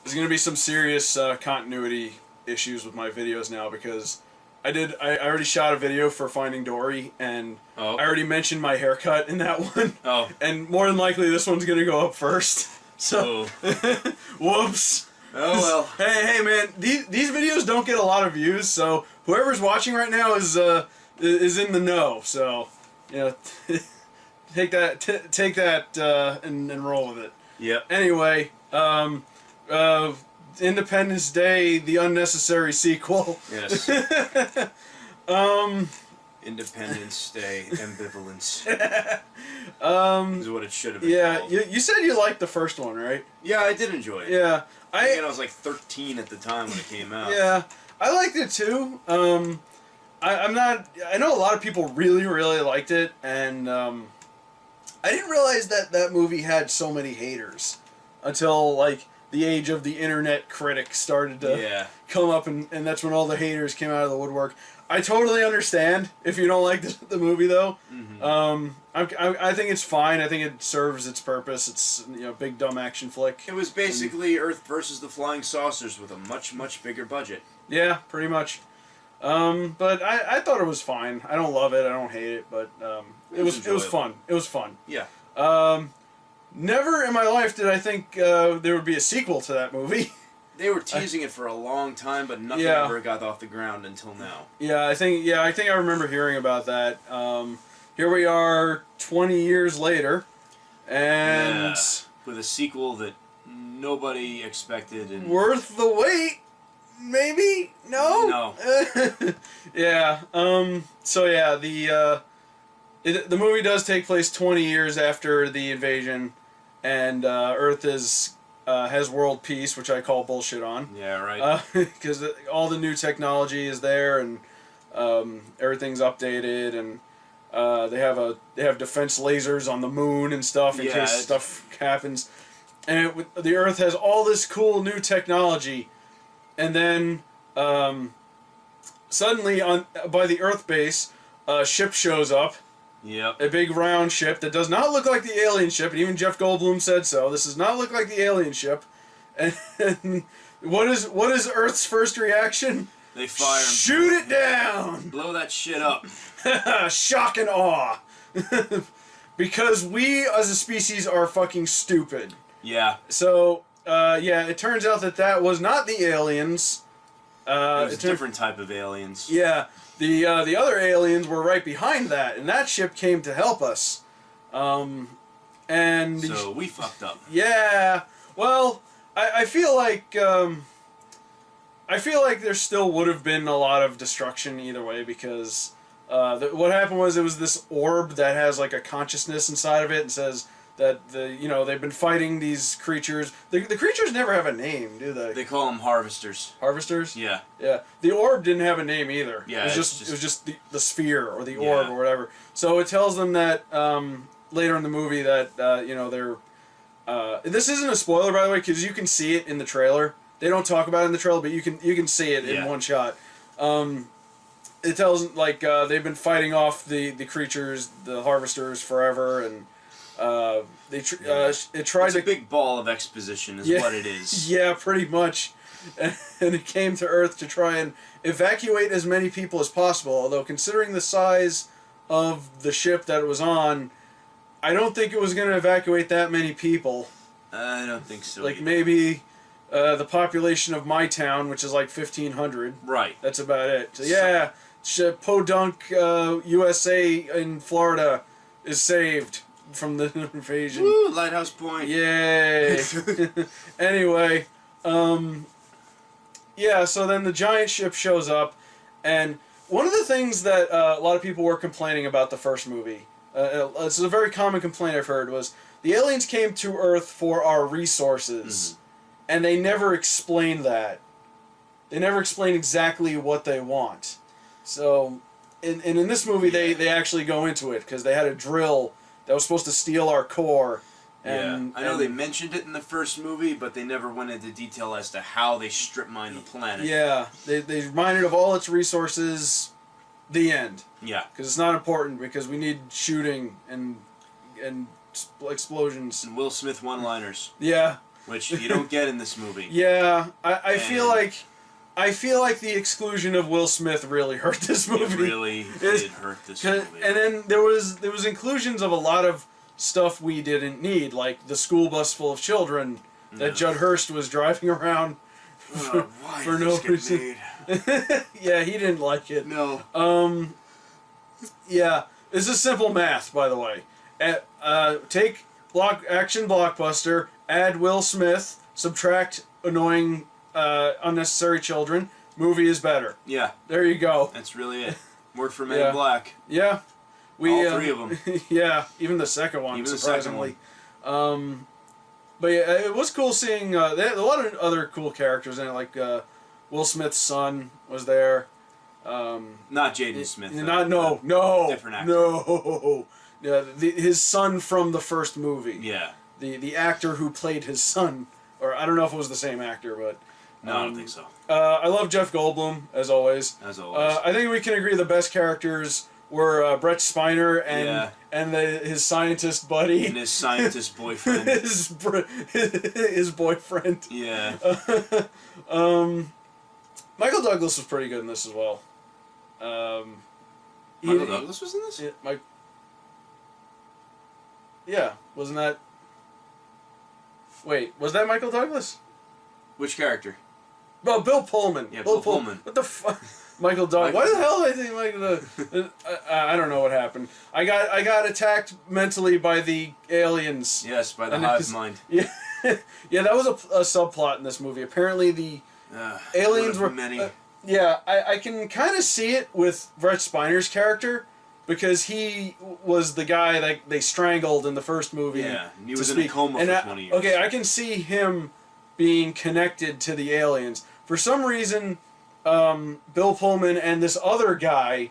there's going to be some serious continuity issues with my videos now because I already shot a video for Finding Dory, and I already mentioned my haircut in that one. Oh. And more than likely this one's going to go up first. So, whoops. Oh well. Hey man, these videos don't get a lot of views, so whoever's watching right now is in the know. So, you know, take that and roll with it. Yep. Anyway, Independence Day, the unnecessary sequel. Yes. Independence Day ambivalence. Is what it should have been. Yeah, called. you said you liked the first one, right? Yeah, I did enjoy it. Yeah, I was like 13 at the time when it came out. Yeah, I liked it too. I'm not. I know a lot of people really liked it, and I didn't realize that movie had so many haters until like the age of the internet critic started to come up, and that's when all the haters came out of the woodwork. I totally understand if you don't like the movie though. Mm-hmm. I think it's fine. I think it serves its purpose. It's big dumb action flick. It was basically Earth versus the Flying Saucers with a much bigger budget. Yeah, pretty much. But I thought it was fine. I don't love it. I don't hate it, but it was fun. It was fun. Yeah. Never in my life did I think there would be a sequel to that movie. They were teasing it for a long time, but nothing ever got off the ground until now. Yeah, I think I remember hearing about that. Here we are 20 years later, and with a sequel that nobody expected and worth the wait. Maybe? No? No. Yeah. So yeah, the movie does take place 20 years after the invasion, and Earth has world peace, which I call bullshit on. Yeah, right. Because all the new technology is there, and everything's updated, and they have defense lasers on the moon and stuff in case stuff happens. And the Earth has all this cool new technology. And then, suddenly, by the Earth base, a ship shows up. Yep. A big round ship that does not look like the alien ship, and even Jeff Goldblum said so. This does not look like the alien ship. And what is Earth's first reaction? They fire him. Shoot it down! Blow that shit up. Shock and awe. Because we, as a species, are fucking stupid. Yeah. So... it turns out that was not the aliens. It was a different type of aliens. Yeah, the other aliens were right behind that, and that ship came to help us. And so we fucked up. Yeah. Well, I feel like there still would have been a lot of destruction either way because what happened was it was this orb that has like a consciousness inside of it and says that they've been fighting these creatures. The creatures never have a name, do they? They call them harvesters. Harvesters? Yeah. Yeah. The orb didn't have a name either. Yeah. It was just the sphere or the orb or whatever. So it tells them that later in the movie that they're. This isn't a spoiler, by the way, because you can see it in the trailer. They don't talk about it in the trailer, but you can see it in one shot. It tells like they've been fighting off the creatures, the harvesters, forever, and. It tried it's a big ball of exposition is what it is. Yeah, pretty much. And it came to Earth to try and evacuate as many people as possible, although considering the size of the ship that it was on, I don't think it was going to evacuate that many people. I don't think so. Like maybe the population of my town, which is like 1,500. Right. That's about it. So yeah, Podunk, USA in Florida is saved from the invasion. Woo, Lighthouse Point. Yay. Anyway, so then the giant ship shows up, and one of the things that a lot of people were complaining about the first movie, it's a very common complaint I've heard, was the aliens came to Earth for our resources, and they never explained that. They never explained exactly what they want. So, in this movie, they actually go into it, because they had a drill that was supposed to steal our core. And, I know they mentioned it in the first movie, but they never went into detail as to how they strip mine the planet. Yeah, they mined it of all its resources. The end. Yeah. Because it's not important, because we need shooting and explosions. And Will Smith one-liners. Yeah. which you don't get in this movie. Yeah, I feel like the exclusion of Will Smith really hurt this movie. It really did hurt this movie. And then there was inclusions of a lot of stuff we didn't need, like the school bus full of children that Judd Hirst was driving around for no reason. Yeah, he didn't like it. No. Yeah, this is simple math, by the way. Take action blockbuster, add Will Smith, subtract annoying, unnecessary children. Movie is better. Yeah. There you go. That's really it. Worked for Men in Black. Yeah. All three of them. Yeah, even the second one, even surprisingly. The second one. But yeah, it was cool seeing they had a lot of other cool characters in it, like Will Smith's son was there. Not Jaden Smith. No. Different actor. No. Yeah, his son from the first movie. Yeah. The actor who played his son, or I don't know if it was the same actor, but. No, I don't think so. I love Jeff Goldblum, as always. As always. I think we can agree the best characters were Brett Spiner and his scientist buddy. And his scientist boyfriend. his boyfriend. Yeah. Michael Douglas was pretty good in this as well. Michael Douglas was in this? Yeah, wasn't that... Wait, was that Michael Douglas? Which character? Well, Bill Pullman. Yeah, Bill Pullman. What the fuck? Michael Douglas. Why the hell did I think Michael? I don't know what happened. I got attacked mentally by the aliens. Yes, by the hive mind. Yeah, yeah, that was a subplot in this movie. Apparently, the aliens were many. Yeah, I can kind of see it with Brett Spiner's character because he was the guy that they strangled in the first movie. Yeah, and he was in a coma for 20 years. Okay, I can see him being connected to the aliens. For some reason, Bill Pullman and this other guy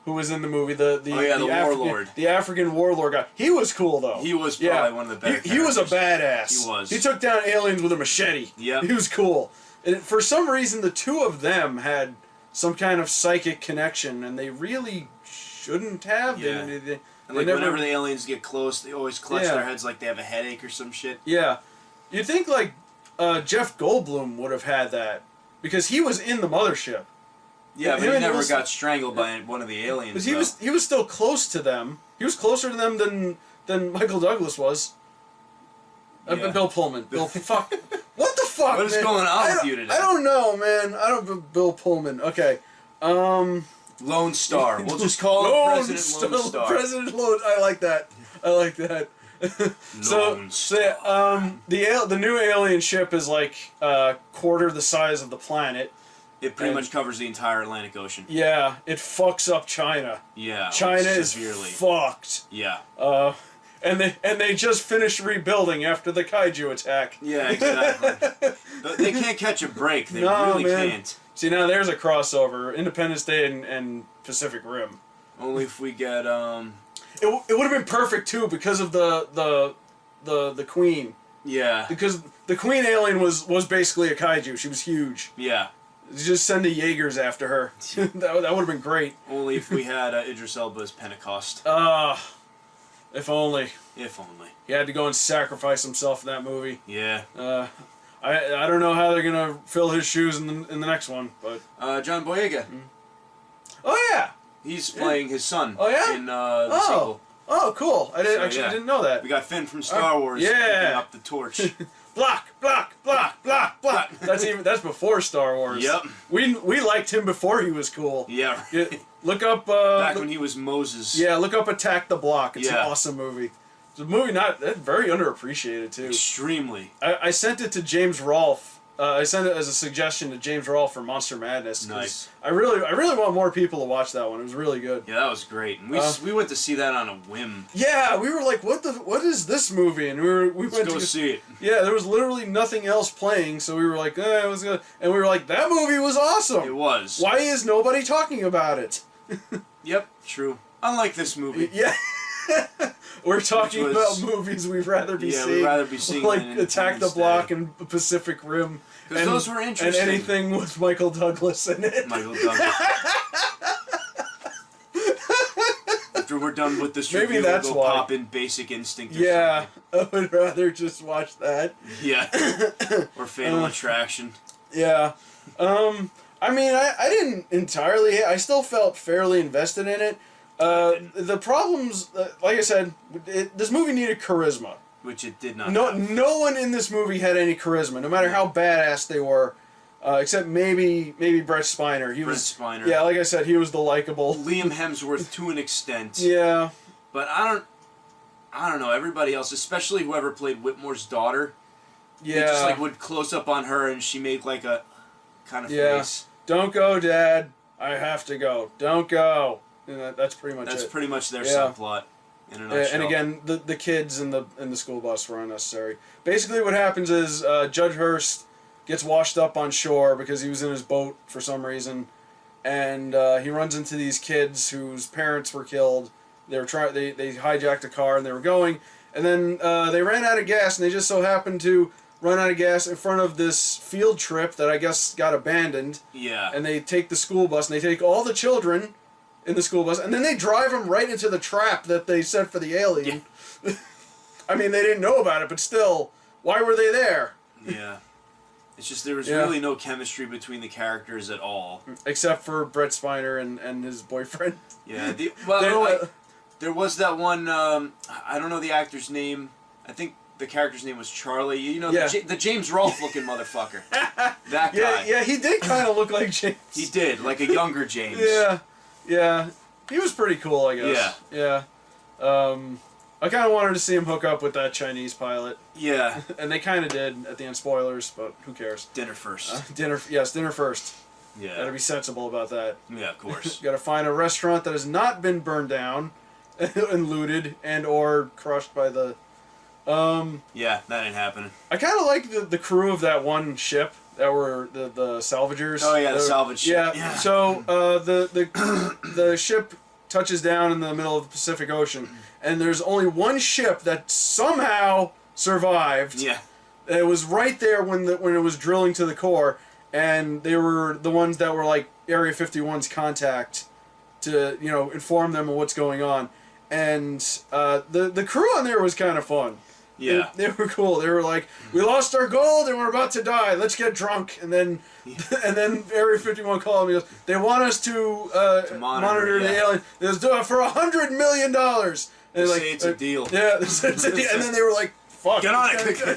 who was in the movie, the warlord. The African warlord guy. He was cool, though. He was probably one of the better He was a badass. He was. He took down aliens with a machete. Yeah. He was cool. And for some reason, the two of them had some kind of psychic connection, and they really shouldn't have. Yeah. Whenever the aliens get close, they always clutch their heads like they have a headache or some shit. Yeah. You'd think, like, Jeff Goldblum would have had that, because he was in the mothership. Yeah, but he never got strangled by one of the aliens. But he was still close to them. He was closer to them than Michael Douglas was. Yeah. Bill Pullman. Fuck. What the fuck? What is going on with you today? I don't know, man. Bill Pullman. Okay. Lone Star. We'll just call him President Lone Star. President Lone. I like that. Lone Star. The new alien ship is like quarter the size of the planet. It pretty much covers the entire Atlantic Ocean. Yeah, it fucks up China. Yeah, China is severely fucked. Yeah. And they just finished rebuilding after the kaiju attack. Yeah, exactly. They can't catch a break. They really can't. See, now there's a crossover: Independence Day and Pacific Rim. Only if we get It would have been perfect too because of the Queen. Yeah. Because the Queen alien was basically a kaiju. She was huge. Yeah. Just send the Jaegers after her. that would have been great. Only if we had Idris Elba's Pentecost. If only. If only. He had to go and sacrifice himself in that movie. Yeah. I don't know how they're gonna fill his shoes in the next one, but John Boyega. Oh yeah. He's playing his son. Oh yeah. In the sequel. Oh cool. I didn't know that. We got Finn from Star Wars picking up the torch. Block. That's before Star Wars. Yep. We liked him before he was cool. Yeah. Look up. Back when he was Moses. Yeah, look up Attack the Block. It's an awesome movie. It's a movie very underappreciated too. Extremely. I sent it to James Rolfe. I sent it as a suggestion to James Rolfe for Monster Madness. Nice. I really want more people to watch that one. It was really good. Yeah, that was great. And we went to see that on a whim. Yeah, we were like, what is this movie? And we went to see it. Yeah, there was literally nothing else playing, so we were like, it was good. And we were like, that movie was awesome. It was. Why is nobody talking about it? Yep, true. Unlike this movie. Yeah. We're talking about movies we'd rather be seeing. Yeah, we'd rather be seeing like Attack the Block and Pacific Rim. Because those were interesting. And anything with Michael Douglas in it. Michael Douglas. After after we're done with this Maybe review, that's we'll go why. pop in Basic Instinct or Yeah, I would rather just watch that. Yeah. Or Fatal Attraction. Yeah. I mean, I didn't entirely... I still felt fairly invested in it. The problems... like I said, this movie needed charisma. Which it did not have. No one in this movie had any charisma, no matter how badass they were. Except maybe Brett Spiner. Brett Spiner. Yeah, like I said, he was the likable. Liam Hemsworth to an extent. Yeah. But I don't know, everybody else, especially whoever played Whitmore's daughter. Yeah. They just like would close up on her and she made like a kind of face. Don't go, Dad. I have to go. Don't go. And that's pretty much it. That's pretty much their subplot in a nutshell. And again, the kids in the school bus were unnecessary. Basically what happens is Judge Hurst gets washed up on shore because he was in his boat for some reason, and he runs into these kids whose parents were killed. They hijacked a car and they were going, and then they ran out of gas, and they just so happened to run out of gas in front of this field trip that I guess got abandoned. Yeah. And they take the school bus, and they take all the children in the school bus, and then they drive them right into the trap that they set for the alien. Yeah. I mean, they didn't know about it, but still, why were they there? Yeah. It's just there was really no chemistry between the characters at all. Except for Brett Spiner and his boyfriend. Yeah. There was that one, I don't know the actor's name. I think the character's name was Charlie. You know, the James Rolfe looking motherfucker. That guy. Yeah, he did kind of look like James. He did, like a younger James. Yeah. He was pretty cool, I guess. Yeah. I kind of wanted to see him hook up with that Chinese pilot. Yeah. And they kind of did at the end. Spoilers, but who cares? Dinner first. Dinner first. Yeah. Gotta be sensible about that. Yeah, of course. Gotta find a restaurant that has not been burned down and looted and or crushed by the... yeah, that ain't happening. I kind of like the crew of that one ship that were the salvagers. Oh yeah, the salvage ship. Yeah. So the ship touches down in the middle of the Pacific Ocean, and there's only one ship that somehow survived. Yeah. It was right there when it was drilling to the core, and they were the ones that were like Area 51's contact to inform them of what's going on, and the crew on there was kind of fun. Yeah. They were cool. They were like, we lost our gold and we're about to die. Let's get drunk. And then Area 51 called me. They want us to monitor the alien. Let's do it for $100 million. And they say it's a deal. Yeah, it's a deal. And then they were like, fuck. Get on it. Yeah,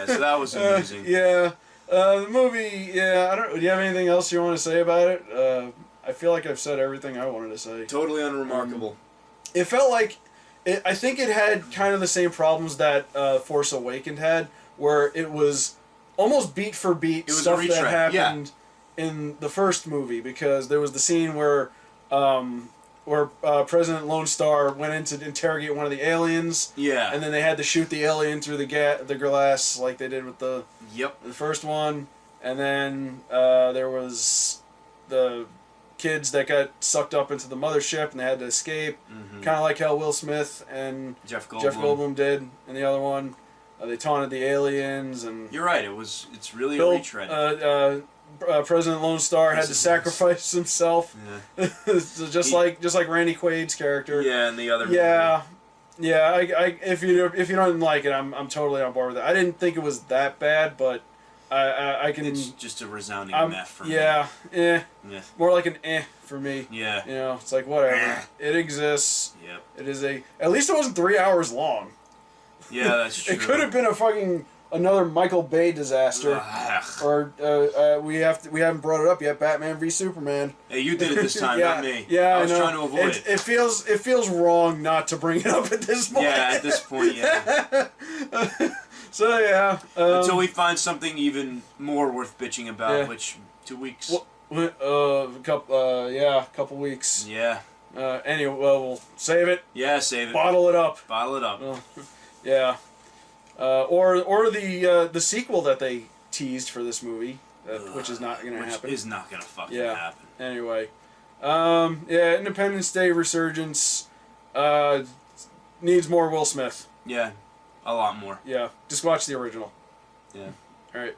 so that was amusing. The movie, do you have anything else you want to say about it? I feel like I've said everything I wanted to say. Totally unremarkable. It felt like... I think it had kind of the same problems that Force Awakens had, where it was almost beat for beat stuff that happened in the first movie, because there was the scene where President Lone Star went in to interrogate one of the aliens, and then they had to shoot the alien through the glass like they did with the first one, and then there was the kids that got sucked up into the mothership and they had to escape, kind of like how Will Smith and Jeff Goldblum did in the other one. They taunted the aliens, and you're right. It's really a retread. President Lone Star had to sacrifice himself, so just like Randy Quaid's character. Yeah, and the other. Yeah. If you don't like it, I'm totally on board with it. I didn't think it was that bad, but I can. It's just a resounding meh for me. Yeah. More like an for me. Yeah. It's like whatever. It exists. Yep. It is at least it wasn't 3 hours long. Yeah, that's true. It could have been another Michael Bay disaster. Or we haven't brought it up yet. Batman v Superman. Hey, you did it this time, not me. Yeah, I was trying to avoid it. It feels wrong not to bring it up at this point. Yeah, at this point, yeah. So yeah. Until we find something even more worth bitching about, which 2 weeks. A couple weeks. Yeah. Anyway, we'll save it. Yeah, save it. Bottle it up. Bottle it up. Yeah. Or the sequel that they teased for this movie, which is not going to happen. Which is not going to fucking happen. Anyway. Independence Day Resurgence needs more Will Smith. Yeah. A lot more. Yeah. Just watch the original. Yeah. All right.